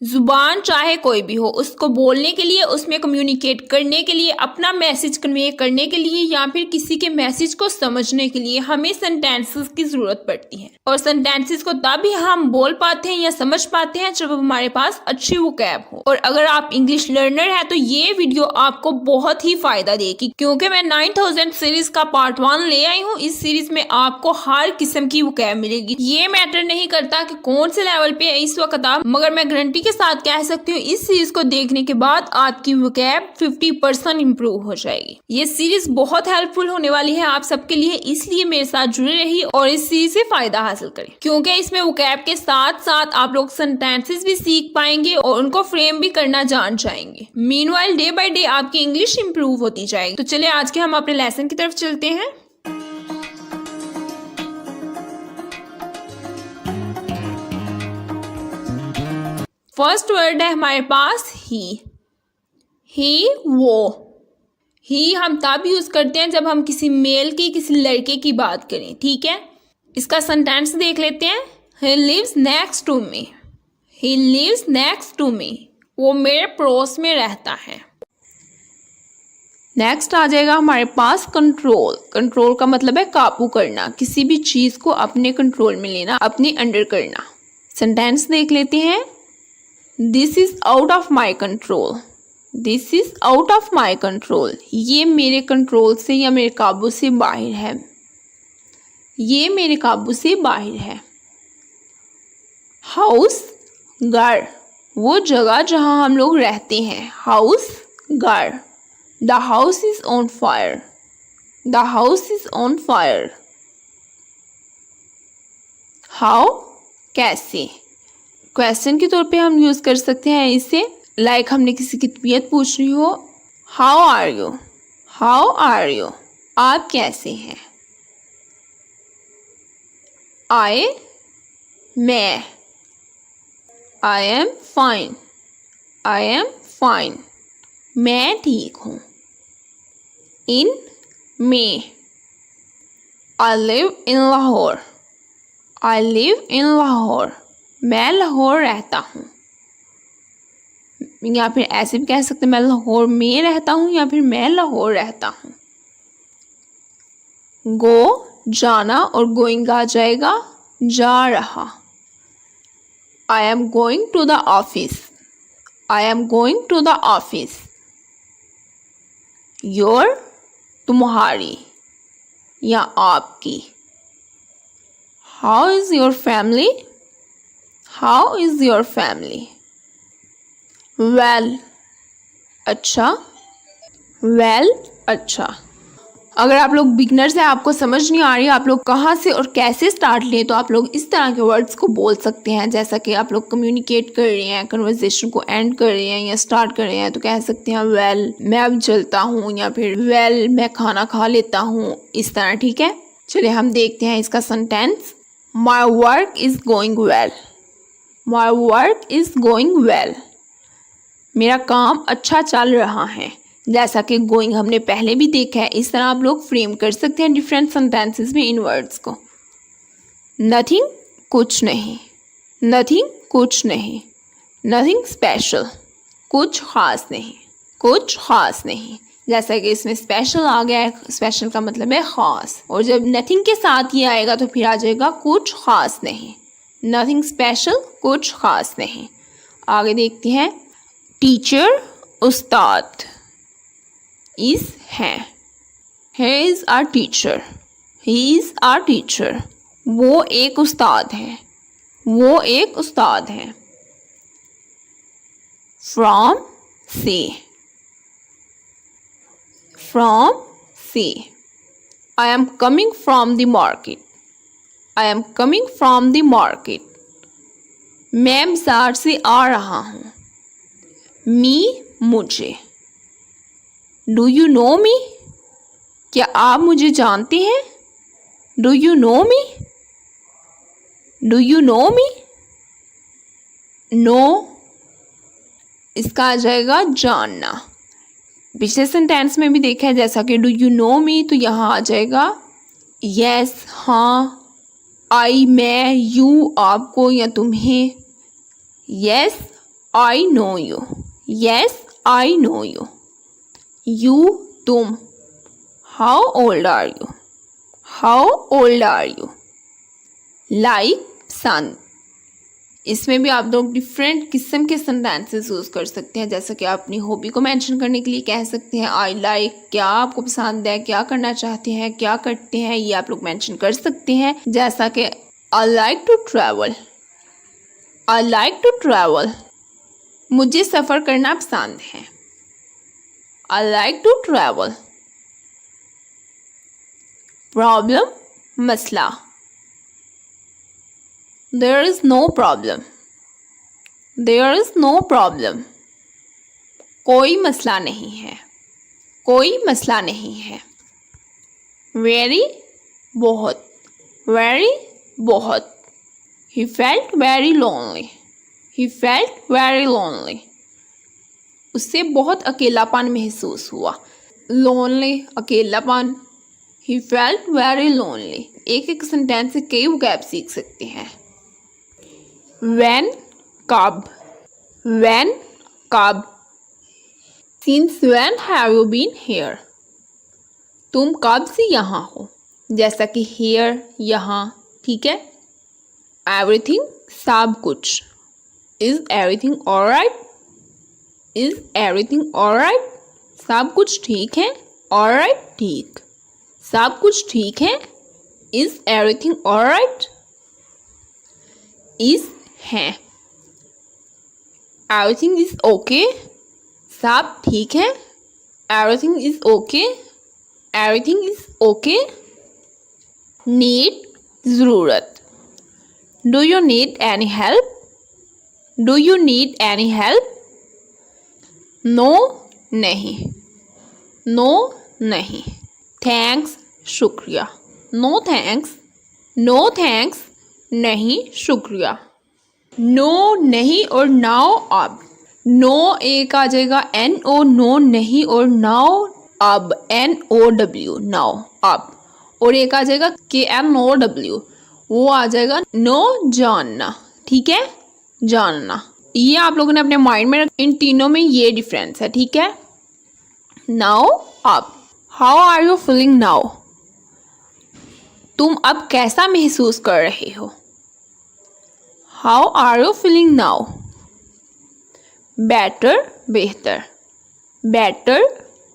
जुबान चाहे कोई भी हो, उसको बोलने के लिए, उसमें कम्युनिकेट करने के लिए, अपना मैसेज कन्वे करने के लिए या फिर किसी के मैसेज को समझने के लिए हमें सेंटेंसेस की जरूरत पड़ती है। और सेंटेंसेस को तब ही हम बोल पाते हैं या समझ पाते हैं जब हमारे पास अच्छी वोकैब हो। और अगर आप इंग्लिश लर्नर है तो ये वीडियो आपको बहुत ही फायदा देगी, क्योंकि मैं 9000 सीरीज का पार्ट 1 ले आई हूँ। इस सीरीज में आपको हर किस्म की वोकैब मिलेगी। ये मैटर नहीं करता कि कौन से लेवल पे है इस वक्त आप, मगर मैं गारंटी के साथ कह सकती हूँ इस सीरीज को देखने के बाद आपकी वोकैब 50% इंप्रूव हो जाएगी। ये सीरीज बहुत हेल्पफुल होने वाली है आप सबके लिए, इसलिए मेरे साथ जुड़े रहिए और इस सीरीज से फायदा हासिल करें, क्योंकि इसमें वोकैब के साथ साथ आप लोग सेंटेंसेस भी सीख पाएंगे और उनको फ्रेम भी करना जान जाएंगे। मीनवाइल डे बाय डे आपकी इंग्लिश इंप्रूव होती जाएगी। तो चलिए आज के हम अपने लेसन की तरफ चलते हैं। फर्स्ट वर्ड है हमारे पास ही वो। ही हम तब यूज करते हैं जब हम किसी मेल की, किसी लड़के की बात करें, ठीक है। इसका सेंटेंस देख लेते हैं। He lives next to me. He lives next to me. वो मेरे पड़ोस में रहता है। नेक्स्ट आ जाएगा हमारे पास कंट्रोल। कंट्रोल का मतलब है काबू करना, किसी भी चीज को अपने कंट्रोल में लेना, अपने अंडर करना। सेंटेंस देख लेते हैं। This is out of my control. This is out of my control. ये मेरे कंट्रोल से या मेरे काबू से बाहर है। ये मेरे काबू से बाहर है। हाउस, घर, वो जगह जहां हम लोग रहते हैं। हाउस, घर। The house is on fire. The house is on fire. How, कैसे। क्वेश्चन के तौर पे हम यूज कर सकते हैं इसे। लाइक हमने किसी की तबीयत पूछ रही हो। How are you. How are you, आप कैसे हैं। आई, मैं। I am fine. I am fine, मैं ठीक हूँ। इन, में। I live in Lahore. I live in Lahore, मैं लाहौर रहता हूँ। या फिर ऐसे भी कह सकते हैं मैं लाहौर में रहता हूँ या फिर मैं लाहौर रहता हूँ। गो, जाना, और गोइंग आ जाएगा जा रहा। I am going to the office. I am going to the office. Your, तुम्हारी या आपकी। How is your family. How is your family. Well, अच्छा। वेल, अच्छा। अगर आप लोग बिगनर्स हैं, आपको समझ नहीं आ रही आप लोग कहाँ से और कैसे स्टार्ट लें, तो आप लोग इस तरह के वर्ड्स को बोल सकते हैं। जैसा कि आप लोग कम्युनिकेट कर रहे हैं, कन्वर्सेशन को एंड कर रहे हैं या स्टार्ट कर रहे हैं, तो कह सकते हैं वेल, मैं अब चलता हूँ, या फिर वेल, मैं खाना खा लेता हूँ, इस तरह, ठीक है। चलिए हम देखते हैं इसका sentence. My work is going well. My work is going well, मेरा काम अच्छा चल रहा है। जैसा कि गोइंग हमने पहले भी देखा है, इस तरह आप लोग फ्रेम कर सकते हैं डिफरेंट सेंटेंसेस में इन वर्ड्स को। नथिंग, कुछ नहीं। नथिंग, कुछ नहीं। नथिंग स्पेशल, कुछ खास नहीं। कुछ खास नहीं। जैसा कि इसमें स्पेशल आ गया है, स्पेशल का मतलब है खास, और जब नथिंग के साथ ये आएगा तो फिर आ जाएगा कुछ खास नहीं। नथिंग स्पेशल, कुछ खास नहीं। आगे देखते हैं। टीचर, उस्ताद। इज, है। He is our teacher. He is our teacher, वो एक उस्ताद है। वो एक उस्ताद है। फ्रॉम, से। फ्रॉम, से। I am coming from the market. I am coming from the market, मैं बाजार से आ रहा हूँ। मी, मुझे। डू यू नो मी, क्या आप मुझे जानते हैं। Do you know me. Do you know me. Know, इसका आ जाएगा जानना। पिछले सेंटेंस में भी देखा है, जैसा कि डू यू नो मी, तो यहाँ आ जाएगा यस, हाँ। आई, मैं। यू, आपको या तुम्हें। Yes, I know you, yes I know you. You तुम, how old are you, how old are you. Like son, इसमें भी आप लोग डिफरेंट किस्म के सेंटेंसेस यूज़ कर सकते हैं। जैसा कि आप अपनी हॉबी को मेंशन करने के लिए कह सकते हैं आई लाइक, क्या आपको पसंद है, क्या करना चाहते हैं, क्या करते हैं, ये आप लोग मेंशन कर सकते हैं। जैसा कि I like to travel, I like to travel, मुझे सफ़र करना पसंद है। I like to travel. Problem, मसला, there is no problem, there is no problem, कोई मसला नहीं है, कोई मसला नहीं है। very, बहुत, very, बहुत। he felt very lonely, he felt very lonely, उससे बहुत अकेलापन महसूस हुआ। lonely, अकेलापन। he felt very lonely। एक एक सेंटेंस से कई वोकैब सीख सकते हैं। when, कब, when, कब। since when have you been here, तुम कब से यहाँ हो। जैसा कि here, यहाँ, ठीक है। everything, सब कुछ। is everything alright, is everything alright, सब कुछ ठीक है। alright, ठीक, सब कुछ ठीक है। is everything alright, is है। everything is okay, सब ठीक है। everything is okay, everything is okay। need, ज़रूरत। do you need any help, do you need any help। no, नहीं, no, नहीं। thanks, शुक्रिया। no thanks, no thanks, नहीं शुक्रिया। नो, नहीं और नाउ, अब। नो एक आ जाएगा NO, नो नहीं, और नाउ अब NOW, नाउ अब। और एक आ जाएगा KNOW, वो आ जाएगा नो जानना, ठीक है, जानना। ये आप लोगों ने अपने माइंड में, इन तीनों में ये डिफरेंस है, ठीक है। नाउ, अब। How are you feeling now, तुम अब कैसा महसूस कर रहे हो। How are you feeling now. Better, बेहतर, बेटर,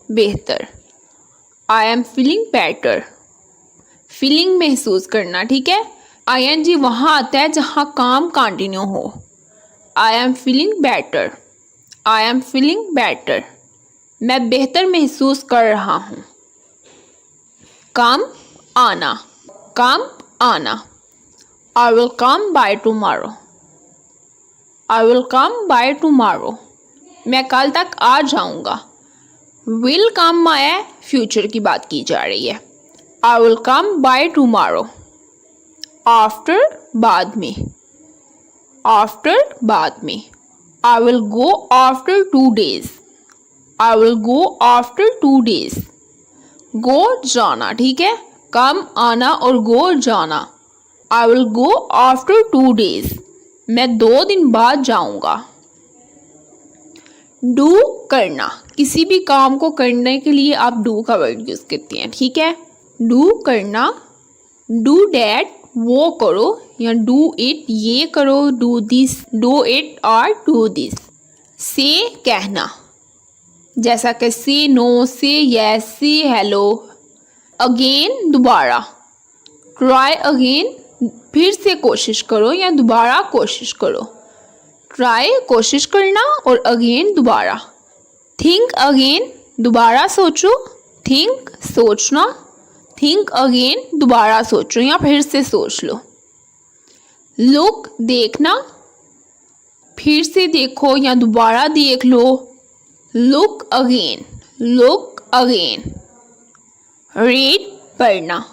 बेहतर। I am feeling better, feeling महसूस करना, ठीक है। ING वहाँ आता है जहाँ काम कंटिन्यू हो। आई am feeling better, I am feeling better, मैं बेहतर महसूस कर रहा हूँ। कम, आना, कम, आना। I will come by tomorrow, I will come by tomorrow, मैं कल तक आ जाऊँगा। will come है, फ्यूचर की बात की जा रही है। I will come by tomorrow। after, बाद में, after, बाद में। I will go after 2 days, I will go after 2 days। go, जाना, ठीक है। come, आना, और go, जाना। I will go after 2 days, मैं 2 दिन बाद जाऊंगा। do, करना, किसी भी काम को करने के लिए आप do का वर्ड यूज करते हैं, ठीक है। do, करना। do that, वो करो, या do it, ये करो। do this, do it or do this। say, कहना, जैसा कि say no, say yes, say hello। again, दोबारा। try again, फिर से कोशिश करो या दोबारा कोशिश करो। ट्राई, कोशिश करना, और अगेन, दोबारा। थिंक अगेन, दोबारा सोचो। थिंक, सोचना। थिंक अगेन, दोबारा सोचो या फिर से सोच लो। लुक, देखना, फिर से देखो या दोबारा देख लो। Look again, look again. Read, पढ़ना,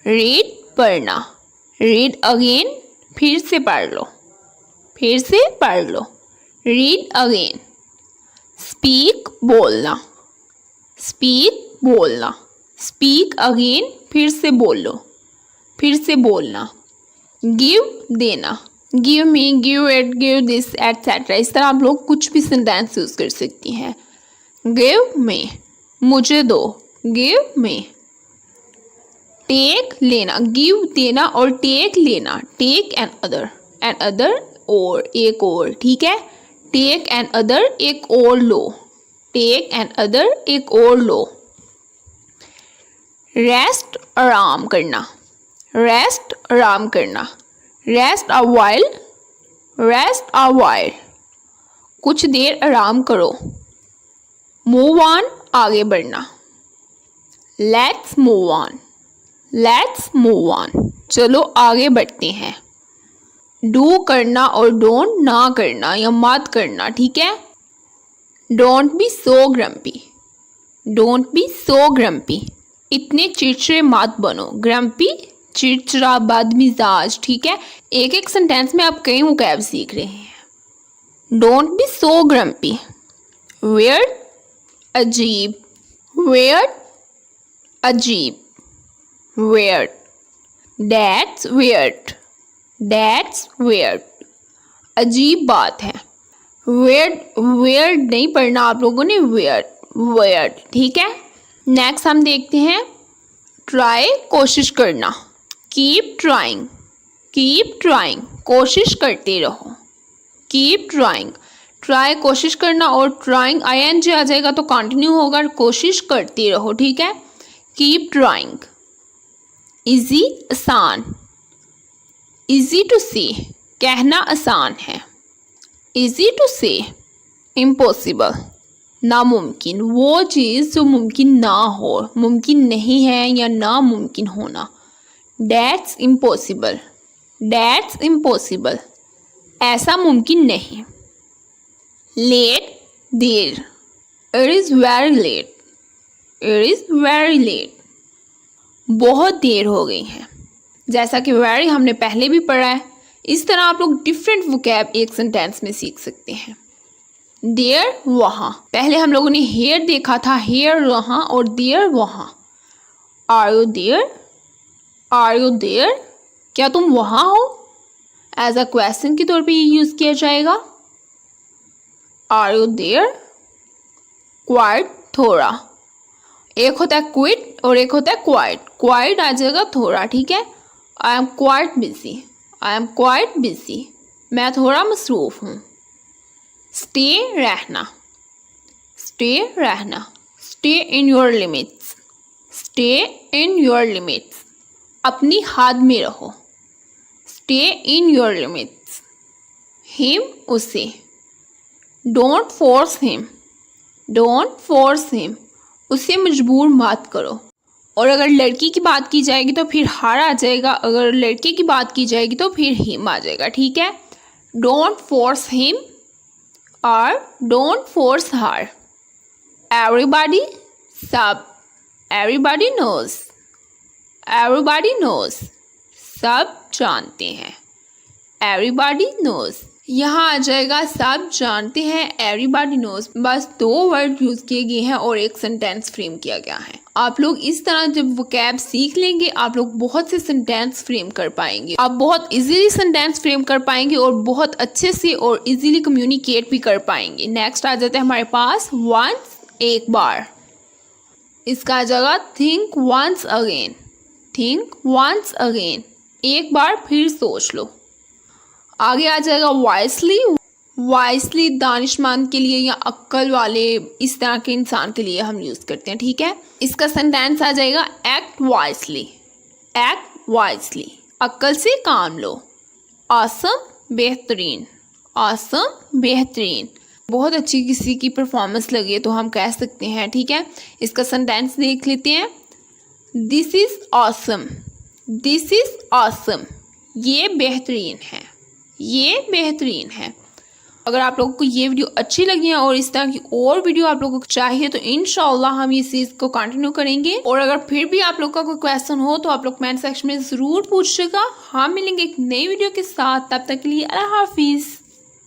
रीड, पढ़ना। रीड अगेन, फिर से पढ़ लो, फिर से पढ़ लो। Read again. स्पीक, बोलना, स्पीक, बोलना। स्पीक अगेन, फिर से बोलो, फिर से बोलना। गिव, देना, give me, give it, give this etcetera. इस तरह आप लोग कुछ भी सेंटेंस यूज कर सकती हैं। गिव मी, मुझे दो, गिव मी। टेक, लेना, गिव देना और टेक लेना। टेक एन अदर और, एक और, ठीक है। टेक एन अदर, एक और लो। टेक एन अदर, एक और लो। रेस्ट, आराम करना। रेस्ट, आराम करना। Rest a while, rest a while, कुछ देर आराम करो। मूव ऑन, आगे बढ़ना। Let's move on, let's move on, चलो आगे बढ़ते हैं। डू, करना और डोंट, ना करना या मत करना, ठीक है। Don't be so grumpy, don't be so grumpy, इतने चिड़चिड़े मत बनो। ग्रम्पी, चिड़चिड़ा, बदमिजाज, ठीक है। एक एक सेंटेंस में आप कई वोकैब सीख रहे हैं। Don't be so grumpy. Weird, अजीब, वियर्ड, अजीब, weird. That's weird, that's weird, अजीब बात है। वियर्ड, वियर्ड नहीं पढ़ना आप लोगों ने, वियर्ड, वियर्ड, ठीक है। नेक्स्ट हम देखते हैं ट्राई, कोशिश करना। कीप ट्राइंग, कीप ट्राइंग, कोशिश करते रहो। कीप ट्राइंग, ट्राई कोशिश करना और ट्राइंग ING आ जाएगा तो कंटिन्यू होगा, कोशिश करते रहो, ठीक है। Keep trying. इजी, आसान। इजी टू से, कहना आसान है। इजी टू से, इम्पॉसिबल, नामुमकिन, वो चीज़ जो मुमकिन ना हो, मुमकिन नहीं है या नामुमकिन होना। दैट्स इम्पॉसिबल, दैट्स इम्पॉसिबल, ऐसा मुमकिन नहीं। लेट, देर। It is very late, it is very late, बहुत देर हो गई है। जैसा कि वेरी हमने पहले भी पढ़ा है, इस तरह आप लोग डिफरेंट वोकैब एक सेंटेंस में सीख सकते हैं। देयर, वहाँ, पहले हम लोगों ने हेयर देखा था, हेयर वहाँ और देयर वहाँ। Are you there, are you there, क्या तुम वहाँ हो, एज अ क्वेश्चन के तौर पे ये यूज़ किया जाएगा। Are you there. क्वाइट, थोड़ा, एक होता है क्विट और एक होता है क्वाइट। क्वाइट आ जाएगा थोड़ा, ठीक है। I am quite busy, I am quite busy, मैं थोड़ा मसरूफ़ हूँ। स्टे, रहना, स्टे रहना। Stay in your limits, stay in your limits, अपनी हद में रहो। Stay in your limits. Him, उसे। Don't force him, don't force him, उसे मजबूर मत करो। और अगर लड़की की बात की जाएगी तो फिर हर आ जाएगा, अगर लड़के की बात की जाएगी तो फिर हिम आ जाएगा, ठीक है। डोंट फोर्स हिम और डोंट फोर्स हर। एवरीबॉडी, सब। एवरीबॉडी नोज, एवरीबॉडी नोज, सब जानते हैं। एवरीबॉडी नोज, यहाँ आ जाएगा सब जानते हैं, एवरीबॉडी नोज। बस 2 वर्ड यूज़ किए गए हैं और एक सेंटेंस फ्रेम किया गया है। आप लोग इस तरह जब वोकैब सीख लेंगे, आप लोग बहुत से सेंटेंस फ्रेम कर पाएंगे। आप बहुत इजीली सेंटेंस फ्रेम कर पाएंगे और बहुत अच्छे से और इजीली कम्युनिकेट भी कर पाएंगे। नेक्स्ट आ जाता है हमारे पास वंस, एक बार। इसका आ जाएगा think once again, think once again, एक बार फिर सोच लो। आगे आ जाएगा वाइसली, वाइसली दानिशमंद के लिए या अक्ल वाले, इस तरह के इंसान के लिए हम यूज़ करते हैं, ठीक है। इसका सेंटेंस आ जाएगा एक्ट वाइसली, एक्ट वाइसली, अक्ल से काम लो। ऑसम, बेहतरीन, ऑसम, बेहतरीन, बहुत अच्छी किसी की परफॉर्मेंस लगे तो हम कह सकते हैं, ठीक है। इसका सेंटेंस देख लेते हैं। This is awesome, this is awesome, ये बेहतरीन है, ये बेहतरीन है। अगर आप लोगों को ये वीडियो अच्छी लगी है और इस तरह की और वीडियो आप लोगों को चाहिए तो इंशाल्लाह हम इस चीज़ को कंटिन्यू करेंगे। और अगर फिर भी आप लोग का कोई क्वेश्चन हो तो आप लोग कमेंट सेक्शन में ज़रूर पूछिएगा। हम मिलेंगे एक नई वीडियो के साथ, तब तक के लिए अल्लाह हाफिज़।